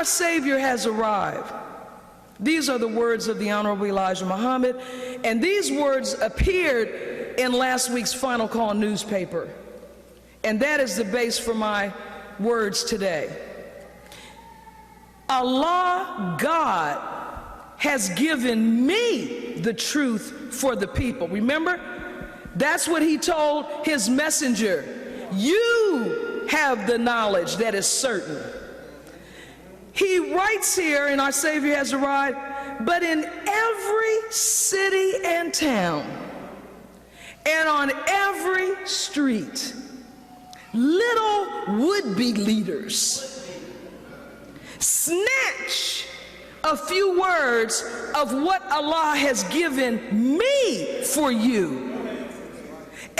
our Savior has arrived. These are the words of the Honorable Elijah Muhammad, and these words appeared in last week's Final Call newspaper. And that is the base for my words today. Allah, God, has given me the truth for the people. Remember? That's what he told his messenger. You have the knowledge that is certain. He writes here, and our Savior has arrived, but in every city and town, and on every street, little would-be leaders snatch a few words of what Allah has given me for you,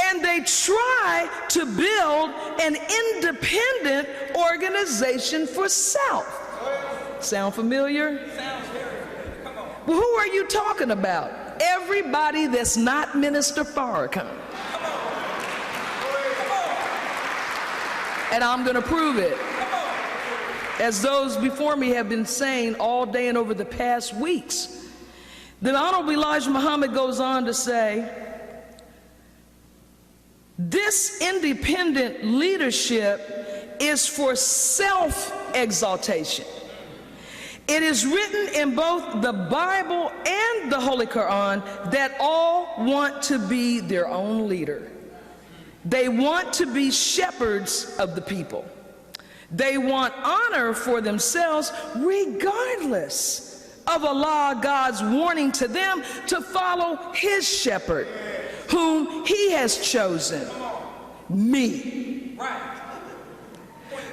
and they try to build an independent organization for self. Sound familiar? Well, who are you talking about? Everybody that's not Minister Farakhan. And I'm going to prove it, as those before me have been saying all day and over the past weeks. The Honorable Elijah Muhammad goes on to say, this independent leadership is for self-exaltation. It is written in both the Bible and the Holy Quran that all want to be their own leader. They want to be shepherds of the people. They want honor for themselves regardless of Allah, God's warning to them to follow his shepherd, whom he has chosen, me.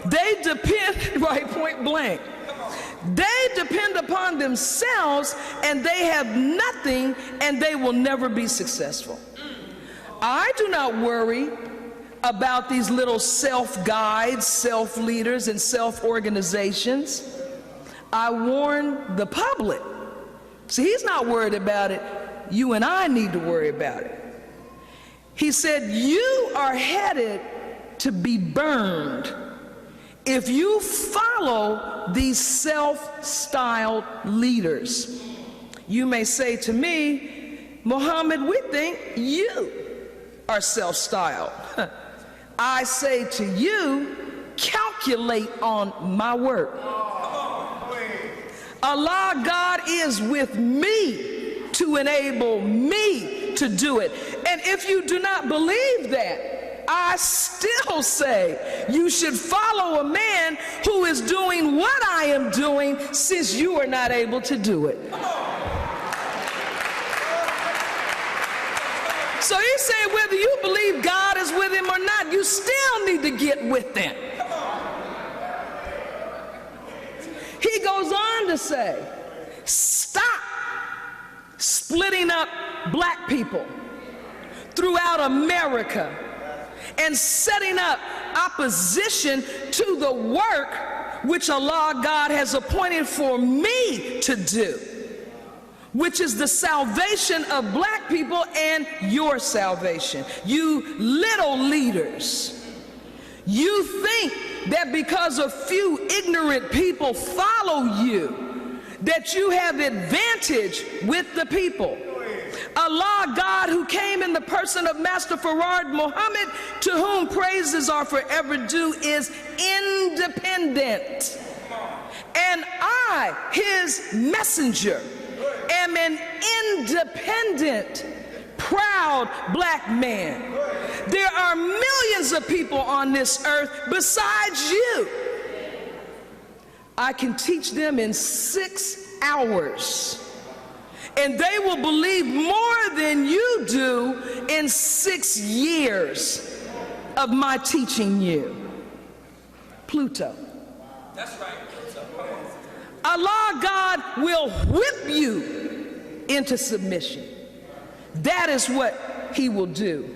They depend, right, point blank. They depend upon themselves, and they have nothing, and they will never be successful. I do not worry about these little self-guides, self-leaders, and self-organizations. I warn the public. See, he's not worried about it. You and I need to worry about it. He said, you are headed to be burned if you follow these self-styled leaders. You may say to me, Muhammad, we think you are self-styled. I say to you, calculate on my word. Allah, God, is with me to enable me to do it. And if you do not believe that, I still say you should follow a man who is doing what I am doing, since you are not able to do it. So he said, whether you believe God is with him or not, you still need to get with them. He goes on to say, stop splitting up black people throughout America and setting up opposition to the work which Allah, God, has appointed for me to do, which is the salvation of black people and your salvation. You little leaders, you think that because a few ignorant people follow you, that you have advantage with the people. Allah, God, who came in the person of Master Farad Muhammad, to whom praises are forever due, is independent. And I, his messenger, am an independent, proud black man. There are millions of people on this earth besides you. I can teach them in 6 hours, and they will believe more than you do in 6 years of my teaching you. Pluto. That's right. Allah, God, will whip you into submission. That is what he will do.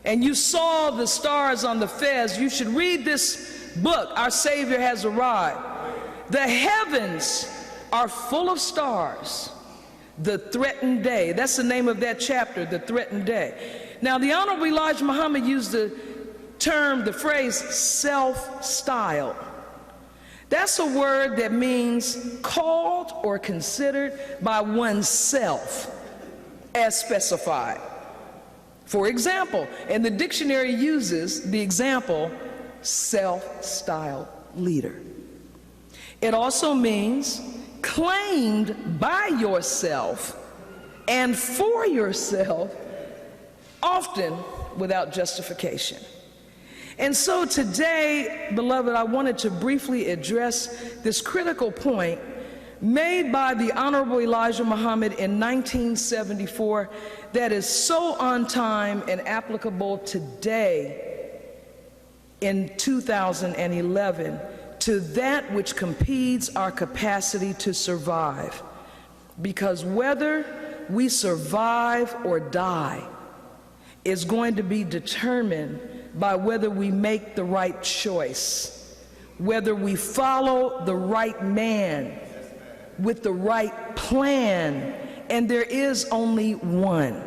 And you saw the stars on the fez. You should read this book, Our Savior Has Arrived. The heavens are full of stars. The threatened day. That's the name of that chapter, the threatened day. Now, the Honorable Elijah Muhammad used the term, the phrase, self-styled. That's a word that means called or considered by oneself as specified. For example, and the dictionary uses the example, self-styled leader. It also means claimed by yourself and for yourself, often without justification. And so today, beloved, I wanted to briefly address this critical point made by the Honorable Elijah Muhammad in 1974 that is so on time and applicable today in 2011 to that which competes our capacity to survive. Because whether we survive or die is going to be determined by whether we make the right choice, whether we follow the right man with the right plan, and there is only one.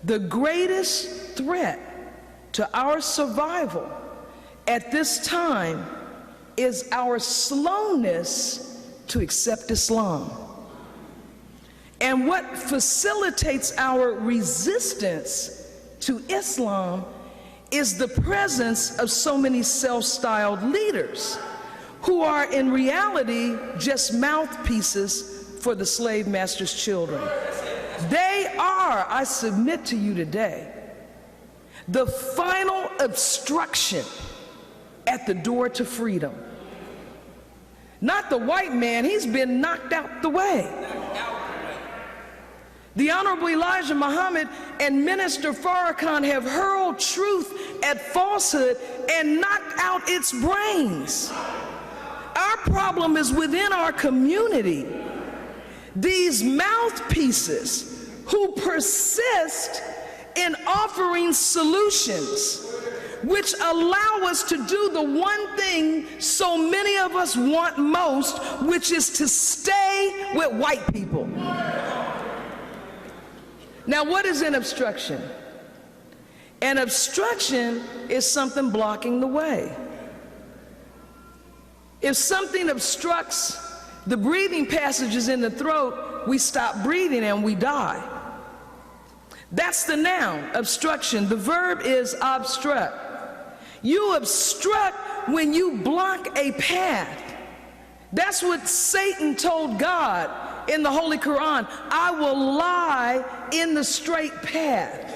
The greatest threat to our survival at this time is our slowness to accept Islam. And what facilitates our resistance to Islam is the presence of so many self-styled leaders who are in reality just mouthpieces for the slave master's children. They are, I submit to you today, the final obstruction at the door to freedom. Not the white man, he's been knocked out the way. The Honorable Elijah Muhammad and Minister Farakhan have hurled truth at falsehood and knocked out its brains. Our problem is within our community. These mouthpieces who persist in offering solutions which allow us to do the one thing so many of us want most, which is to stay with white people. Now, what is an obstruction? An obstruction is something blocking the way. If something obstructs the breathing passages in the throat, we stop breathing and we die. That's the noun, obstruction. The verb is obstruct. You obstruct when you block a path. That's what Satan told God in the Holy Quran. I will lie in the straight path.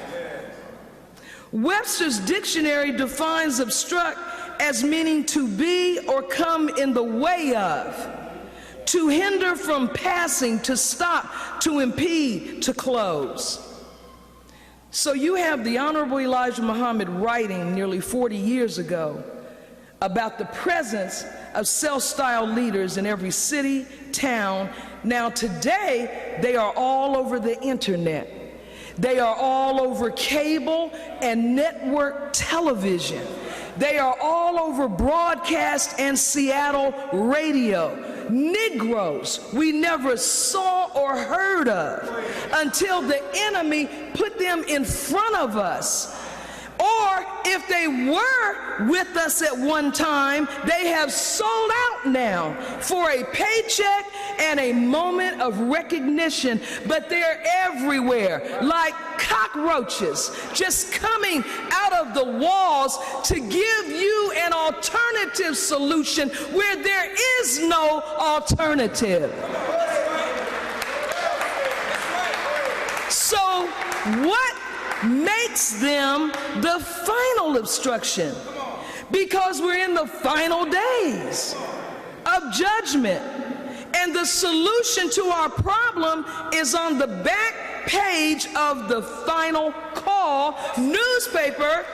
Webster's dictionary defines obstruct as meaning to be or come in the way of, to hinder from passing, to stop, to impede, to close. So you have the Honorable Elijah Muhammad writing nearly 40 years ago about the presence of self-styled leaders in every city, town. Now today, they are all over the internet. They are all over cable and network television. They are all over broadcast and Seattle radio. Negroes we never saw or heard of until the enemy put them in front of us. Or if they were with us at one time, they have sold out now for a paycheck and a moment of recognition. But they're everywhere like cockroaches, just coming out of the walls to give you an alternative solution where there is no alternative. So what makes them the final obstruction? Because we're in the final days of judgment, and the solution to our problem is on the back page of the Final Call newspaper.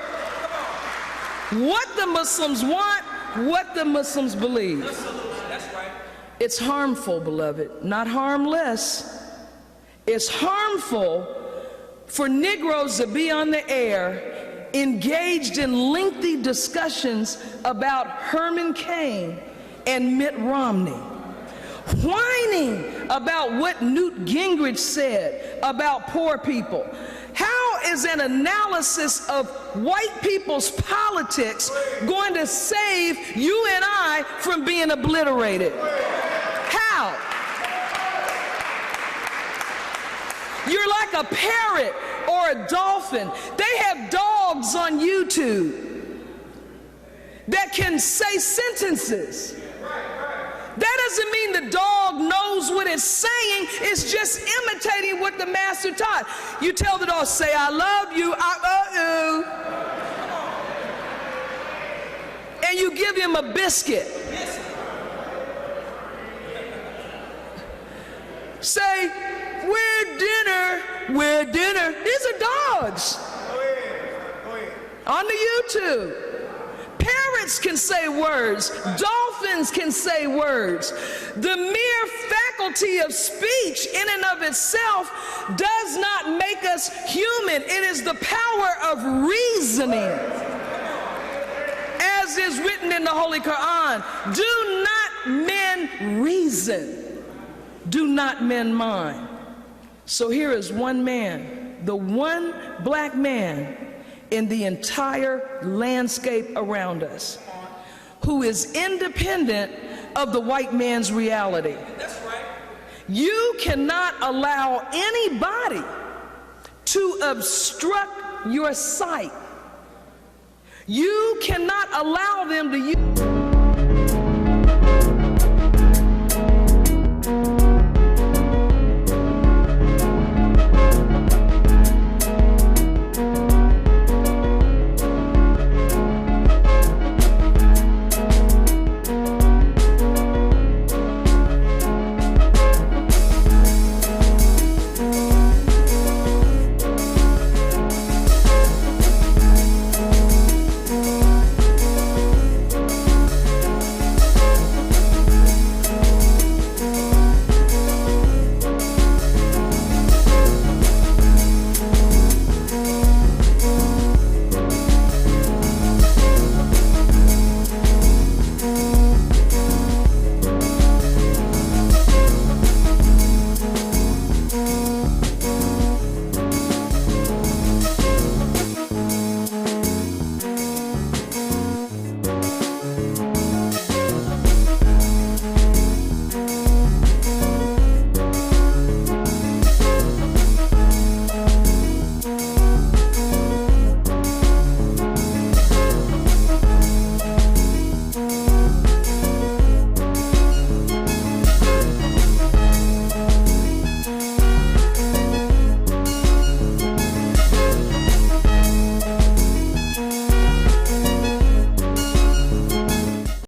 What the Muslims want, what the Muslims believe. It's harmful, beloved, not harmless. It's harmful for Negroes to be on the air engaged in lengthy discussions about Herman Cain and Mitt Romney, whining about what Newt Gingrich said about poor people. How is an analysis of white people's politics going to save you and I from being obliterated? How? You're like a parrot or a dolphin. They have dogs on YouTube that can say sentences. That doesn't mean the dog knows what it's saying. It's just imitating what the master taught. You tell the dog, say, I love you, I love you. And you give him a biscuit. Say, we're dinner. These are dogs on the YouTube. Parrots can say words. Dolphins can say words. The mere faculty of speech in and of itself does not make us human. It is the power of reasoning. As is written in the Holy Quran, do not men reason. Do not men mind. So here is one man, the one black man in the entire landscape around us, who is independent of the white man's reality. That's right. You cannot allow anybody to obstruct your sight. You cannot allow them to use